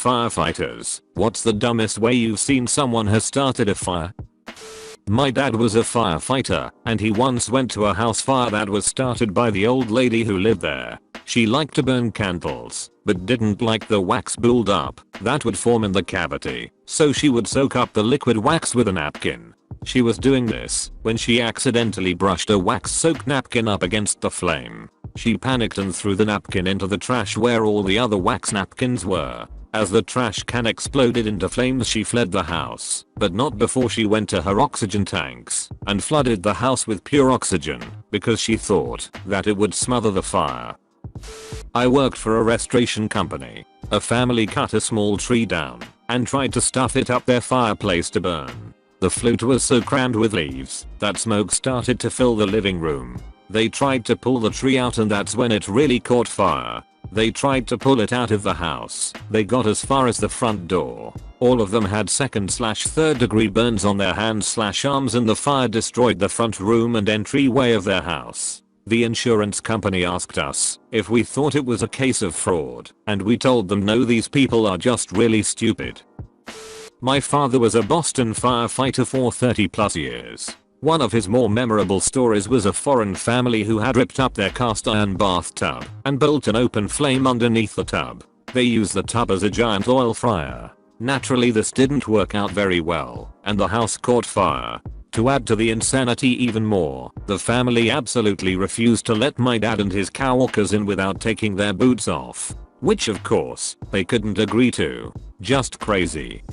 Firefighters, what's the dumbest way you've seen someone has started a fire? My dad was a firefighter, and he once went to a house fire that was started by the old lady who lived there. She liked to burn candles, but didn't like the wax buildup that would form in the cavity, so she would soak up the liquid wax with a napkin. She was doing this when she accidentally brushed a wax-soaked napkin up against the flame. She panicked and threw the napkin into the trash where all the other wax napkins were. As the trash can exploded into flames, she fled the house, but not before she went to her oxygen tanks and flooded the house with pure oxygen because she thought that it would smother the fire. I worked for a restoration company. A family cut a small tree down and tried to stuff it up their fireplace to burn. The flute was so crammed with leaves that smoke started to fill the living room. They tried to pull the tree out, and that's when it really caught fire. They tried to pull it out of the house. They got as far as the front door. All of them had second/third degree burns on their hands/arms, and the fire destroyed the front room and entryway of their house. The insurance company asked us if we thought it was a case of fraud, and we told them no, these people are just really stupid. My father was a Boston firefighter for 30+ years. One of his more memorable stories was a foreign family who had ripped up their cast iron bathtub and built an open flame underneath the tub. They used the tub as a giant oil fryer. Naturally, this didn't work out very well, and the house caught fire. To add to the insanity even more, the family absolutely refused to let my dad and his coworkers in without taking their boots off, which of course they couldn't agree to. Just crazy.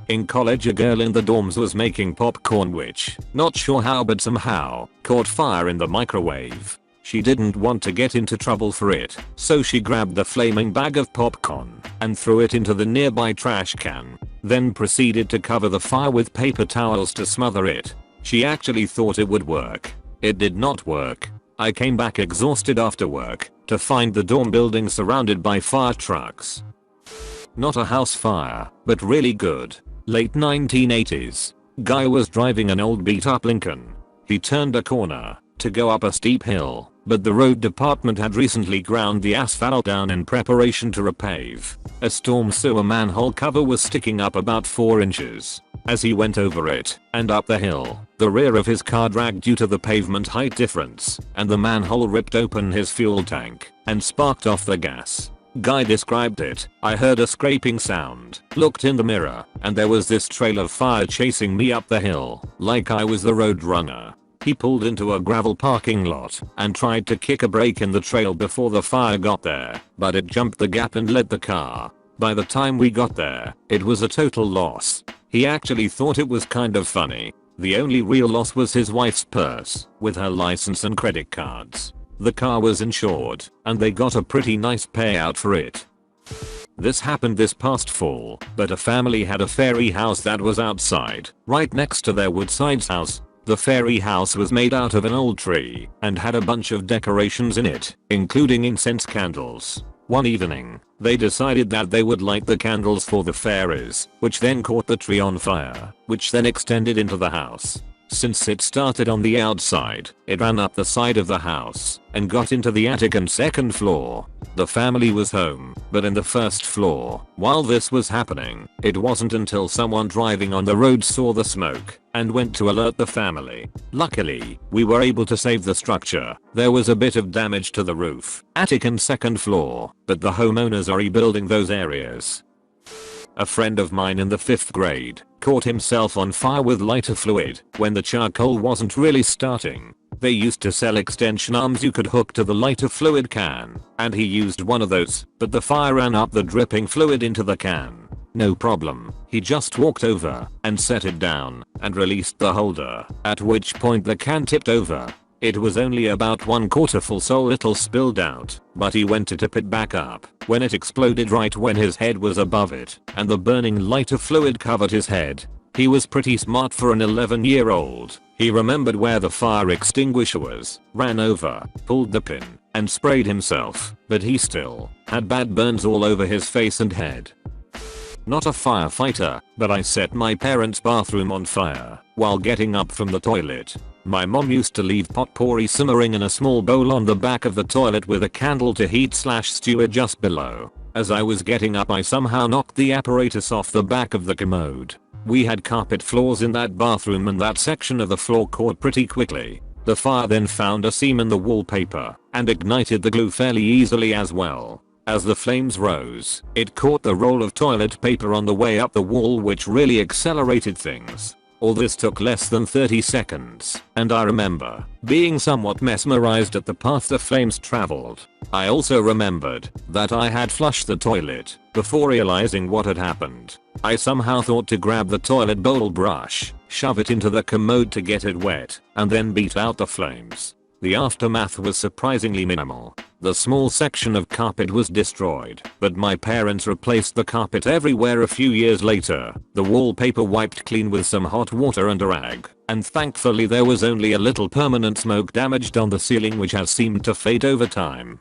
In college, a girl in the dorms was making popcorn which, not sure how but somehow, caught fire in the microwave. She didn't want to get into trouble for it, so she grabbed the flaming bag of popcorn and threw it into the nearby trash can, then proceeded to cover the fire with paper towels to smother it. She actually thought it would work. It did not work. I came back exhausted after work to find the dorm building surrounded by fire trucks. Not a house fire, but really good. Late 1980s. Guy was driving an old beat-up Lincoln. He turned a corner to go up a steep hill, but the road department had recently ground the asphalt down in preparation to repave. A storm sewer manhole cover was sticking up about 4 inches. As he went over it and up the hill, the rear of his car dragged due to the pavement height difference, and the manhole ripped open his fuel tank and sparked off the gas. Guy described it. I heard a scraping sound, looked in the mirror, and there was this trail of fire chasing me up the hill, like I was the road runner. He pulled into a gravel parking lot and tried to kick a brake in the trail before the fire got there, but it jumped the gap and led the car. By the time we got there, it was a total loss. He actually thought it was kind of funny. The only real loss was his wife's purse, with her license and credit cards. The car was insured, and they got a pretty nice payout for it. This happened this past fall, but a family had a fairy house that was outside, right next to their Woodside's house. The fairy house was made out of an old tree and had a bunch of decorations in it, including incense candles. One evening, they decided that they would light the candles for the fairies, which then caught the tree on fire, which then extended into the house. Since it started on the outside, it ran up the side of the house and got into the attic and second floor. The family was home, but in the first floor. While this was happening, it wasn't until someone driving on the road saw the smoke and went to alert the family. Luckily, we were able to save the structure. There was a bit of damage to the roof, attic and second floor, but the homeowners are rebuilding those areas. A friend of mine in the 5th grade caught himself on fire with lighter fluid when the charcoal wasn't really starting. They used to sell extension arms you could hook to the lighter fluid can, and he used one of those, but the fire ran up the dripping fluid into the can. No problem, he just walked over and set it down and released the holder, at which point the can tipped over. It was only about 1/4 full, so little spilled out, but he went to tip it back up when it exploded right when his head was above it and the burning lighter fluid covered his head. He was pretty smart for an 11-year-old. He remembered where the fire extinguisher was, ran over, pulled the pin, and sprayed himself, but he still had bad burns all over his face and head. Not a firefighter, but I set my parents' bathroom on fire while getting up from the toilet. My mom used to leave potpourri simmering in a small bowl on the back of the toilet with a candle to heat/stew it just below. As I was getting up, I somehow knocked the apparatus off the back of the commode. We had carpet floors in that bathroom and that section of the floor caught pretty quickly. The fire then found a seam in the wallpaper and ignited the glue fairly easily as well. As the flames rose, it caught the roll of toilet paper on the way up the wall, which really accelerated things. All this took less than 30 seconds, and I remember being somewhat mesmerized at the path the flames traveled. I also remembered that I had flushed the toilet before realizing what had happened. I somehow thought to grab the toilet bowl brush, shove it into the commode to get it wet, and then beat out the flames. The aftermath was surprisingly minimal. The small section of carpet was destroyed, but my parents replaced the carpet everywhere a few years later, the wallpaper wiped clean with some hot water and a rag, and thankfully there was only a little permanent smoke damaged on the ceiling which has seemed to fade over time.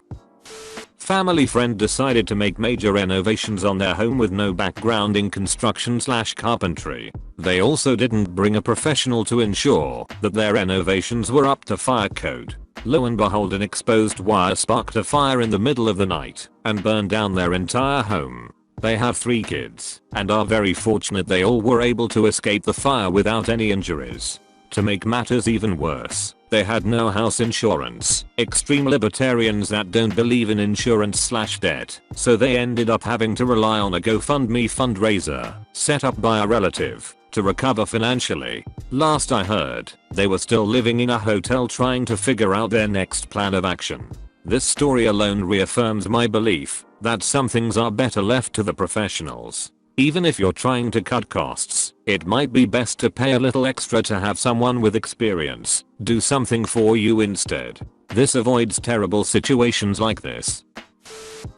Family friend decided to make major renovations on their home with no background in construction/carpentry. They also didn't bring a professional to ensure that their renovations were up to fire code. Lo and behold, an exposed wire sparked a fire in the middle of the night and burned down their entire home. They have 3 kids and are very fortunate they all were able to escape the fire without any injuries. To make matters even worse, they had no house insurance. Extreme libertarians that don't believe in insurance/debt, so they ended up having to rely on a GoFundMe fundraiser set up by a relative to recover financially. Last I heard, they were still living in a hotel trying to figure out their next plan of action. This story alone reaffirms my belief that some things are better left to the professionals. Even if you're trying to cut costs, it might be best to pay a little extra to have someone with experience do something for you instead. This avoids terrible situations like this.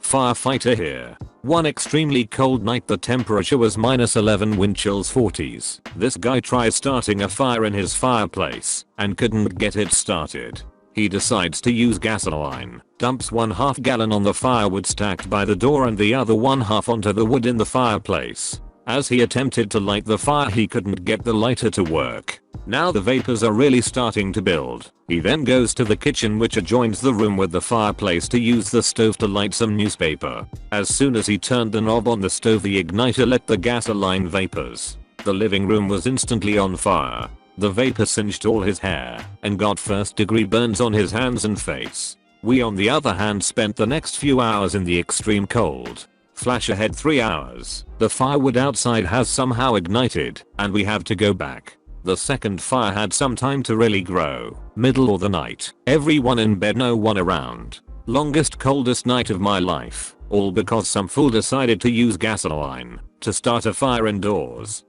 Firefighter here. One extremely cold night, the temperature was -11, wind chills 40s. This guy tries starting a fire in his fireplace and couldn't get it started. He decides to use gasoline, dumps 1/2 gallon on the firewood stacked by the door and the other 1/2 onto the wood in the fireplace. As he attempted to light the fire, he couldn't get the lighter to work. Now the vapors are really starting to build. He then goes to the kitchen, which adjoins the room with the fireplace, to use the stove to light some newspaper. As soon as he turned the knob on the stove, the igniter lit the gasoline vapors. The living room was instantly on fire. The vapor singed all his hair and got 1st-degree burns on his hands and face. We on the other hand spent the next few hours in the extreme cold. Flash ahead 3 hours. The firewood outside has somehow ignited and we have to go back. The second fire had some time to really grow. Middle of the night. Everyone in bed, no one around. Longest coldest night of my life. All because some fool decided to use gasoline to start a fire indoors.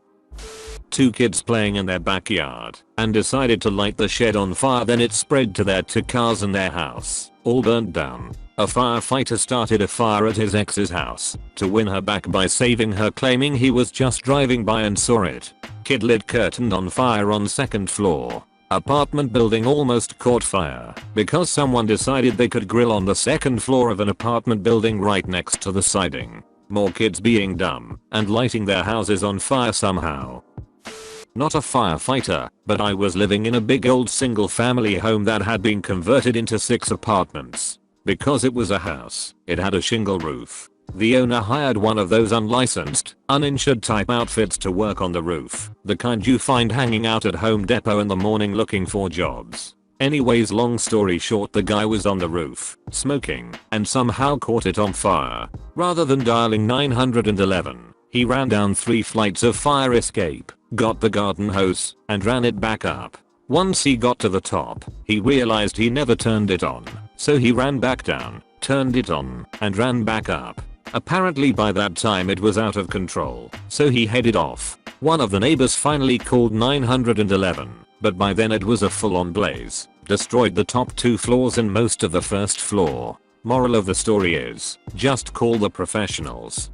2 kids playing in their backyard and decided to light the shed on fire, then it spread to their 2 cars and their house. All burnt down. A firefighter started a fire at his ex's house to win her back by saving her, claiming he was just driving by and saw it. Kid lit curtain on fire on 2nd floor. Apartment building almost caught fire because someone decided they could grill on the 2nd floor of an apartment building right next to the siding. More kids being dumb and lighting their houses on fire somehow. Not a firefighter, but I was living in a big old single family home that had been converted into 6 apartments. Because it was a house, it had a shingle roof. The owner hired one of those unlicensed, uninsured type outfits to work on the roof, the kind you find hanging out at Home Depot in the morning looking for jobs. Anyways, long story short, the guy was on the roof, smoking, and somehow caught it on fire. Rather than dialing 911, he ran down 3 flights of fire escape, got the garden hose, and ran it back up. Once he got to the top, he realized he never turned it on, so he ran back down, turned it on, and ran back up. Apparently by that time it was out of control, so he headed off. One of the neighbors finally called 911, but by then it was a full-on blaze, destroyed the top 2 floors and most of the 1st floor. Moral of the story is, just call the professionals.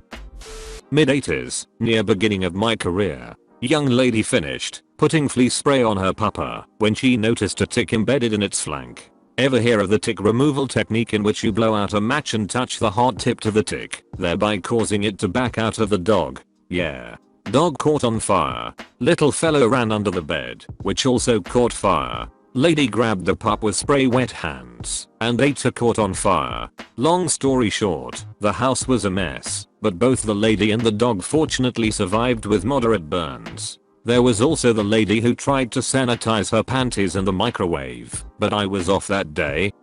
Mid-80s, near beginning of my career. Young lady finished putting flea spray on her pupper when she noticed a tick embedded in its flank. Ever hear of the tick removal technique, in which you blow out a match and touch the hot tip to the tick, thereby causing it to back out of the dog? Yeah. Dog caught on fire. Little fellow ran under the bed, which also caught fire. Lady grabbed the pup with spray wet hands and they caught on fire. Long story short, the house was a mess, but both the lady and the dog fortunately survived with moderate burns. There was also the lady who tried to sanitize her panties in the microwave, but I was off that day.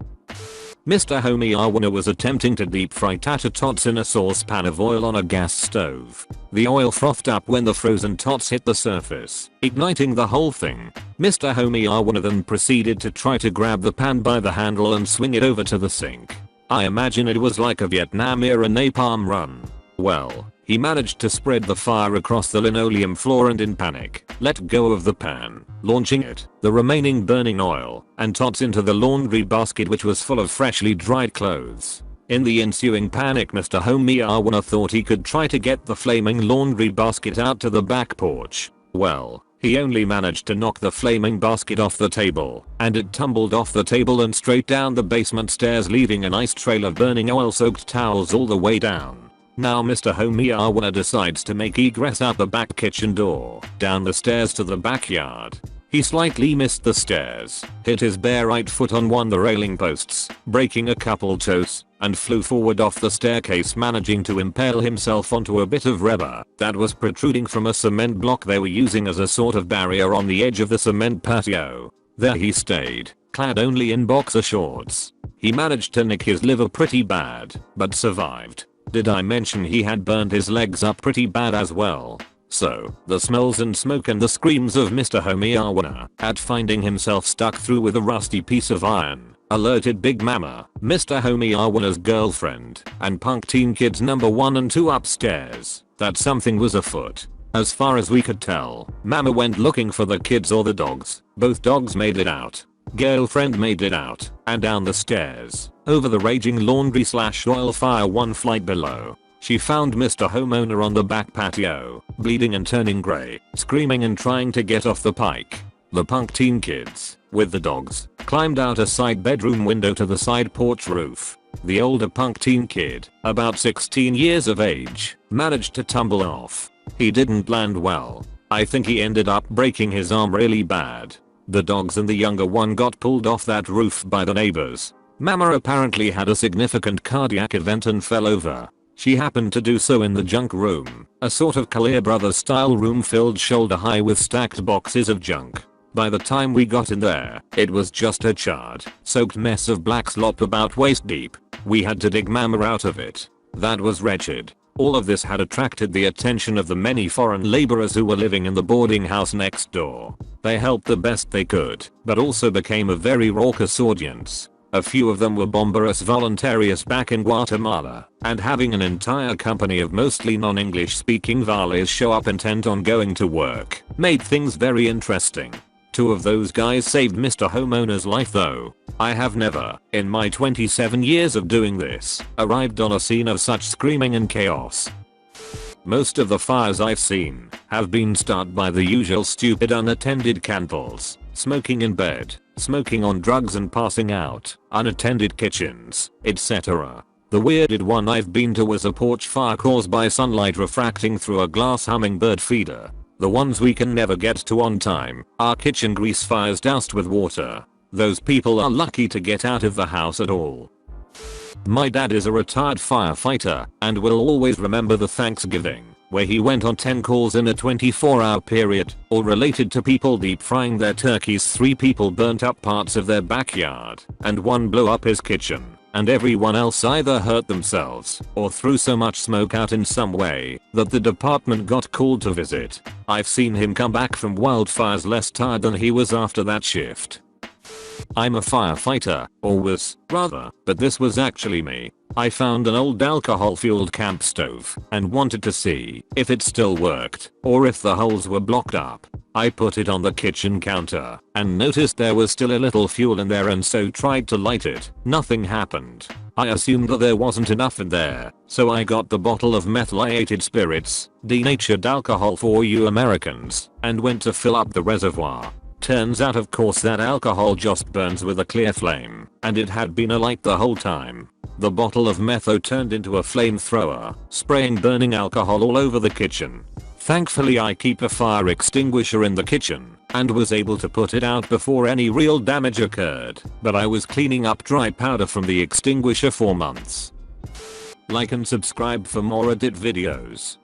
Mr. Homiyawana was attempting to deep fry tater tots in a saucepan of oil on a gas stove. The oil frothed up when the frozen tots hit the surface, igniting the whole thing. Mr. Homiyawana then proceeded to try to grab the pan by the handle and swing it over to the sink. I imagine it was like a Vietnam era napalm run. Well, he managed to spread the fire across the linoleum floor and in panic, let go of the pan, launching it, the remaining burning oil, and tots into the laundry basket which was full of freshly dried clothes. In the ensuing panic, Mr. Homiyawana thought he could try to get the flaming laundry basket out to the back porch. Well, he only managed to knock the flaming basket off the table, and it tumbled off the table and straight down the basement stairs, leaving a nice trail of burning oil-soaked towels all the way down. Now Mr. Homiyawana decides to make egress out the back kitchen door, down the stairs to the backyard. He slightly missed the stairs, hit his bare right foot on one of the railing posts, breaking a couple toes, and flew forward off the staircase, managing to impale himself onto a bit of rubber that was protruding from a cement block they were using as a sort of barrier on the edge of the cement patio. There he stayed, clad only in boxer shorts. He managed to nick his liver pretty bad, but survived. Did I mention he had burned his legs up pretty bad as well? So, the smells and smoke and the screams of Mr. Homiyawana at finding himself stuck through with a rusty piece of iron alerted Big Mama, Mr. Homiyawana's girlfriend, and punk teen kids number 1 and 2 upstairs, that something was afoot. As far as we could tell, Mama went looking for the kids or the dogs. Both dogs made it out. Girlfriend made it out, and down the stairs, over the raging laundry/oil fire 1 flight below. She found Mr. Homeowner on the back patio, bleeding and turning grey, screaming and trying to get off the pike. The punk teen kids, with the dogs, climbed out a side bedroom window to the side porch roof. The older punk teen kid, about 16 years of age, managed to tumble off. He didn't land well. I think he ended up breaking his arm really bad. The dogs and the younger one got pulled off that roof by the neighbors. Mama apparently had a significant cardiac event and fell over. She happened to do so in the junk room, a sort of Kalir Brothers style room filled shoulder high with stacked boxes of junk. By the time we got in there, it was just a charred, soaked mess of black slop about waist deep. We had to dig Mama out of it. That was wretched. All of this had attracted the attention of the many foreign laborers who were living in the boarding house next door. They helped the best they could, but also became a very raucous audience. A few of them were bomberos voluntarios back in Guatemala, and having an entire company of mostly non-English speaking vales show up intent on going to work made things very interesting. 2 of those guys saved Mr. Homeowner's life though. I have never, in my 27 years of doing this, arrived on a scene of such screaming and chaos. Most of the fires I've seen have been started by the usual stupid unattended candles, smoking in bed, smoking on drugs and passing out, unattended kitchens, etc. The weirdest one I've been to was a porch fire caused by sunlight refracting through a glass hummingbird feeder. The ones we can never get to on time are kitchen grease fires doused with water. Those people are lucky to get out of the house at all. My dad is a retired firefighter and will always remember the Thanksgiving where he went on 10 calls in a 24-hour period, all related to people deep frying their turkeys. 3 people burnt up parts of their backyard, and 1 blew up his kitchen, and everyone else either hurt themselves or threw so much smoke out in some way that the department got called to visit. I've seen him come back from wildfires less tired than he was after that shift. I'm a firefighter, or was, rather, but this was actually me. I found an old alcohol-fueled camp stove and wanted to see if it still worked or if the holes were blocked up. I put it on the kitchen counter and noticed there was still a little fuel in there and so tried to light it. Nothing happened. I assumed that there wasn't enough in there, so I got the bottle of methylated spirits, denatured alcohol for you Americans, and went to fill up the reservoir. Turns out of course that alcohol just burns with a clear flame, and it had been alight the whole time. The bottle of metho turned into a flamethrower, spraying burning alcohol all over the kitchen. Thankfully I keep a fire extinguisher in the kitchen, and was able to put it out before any real damage occurred, but I was cleaning up dry powder from the extinguisher for months. Like and subscribe for more Reddit videos.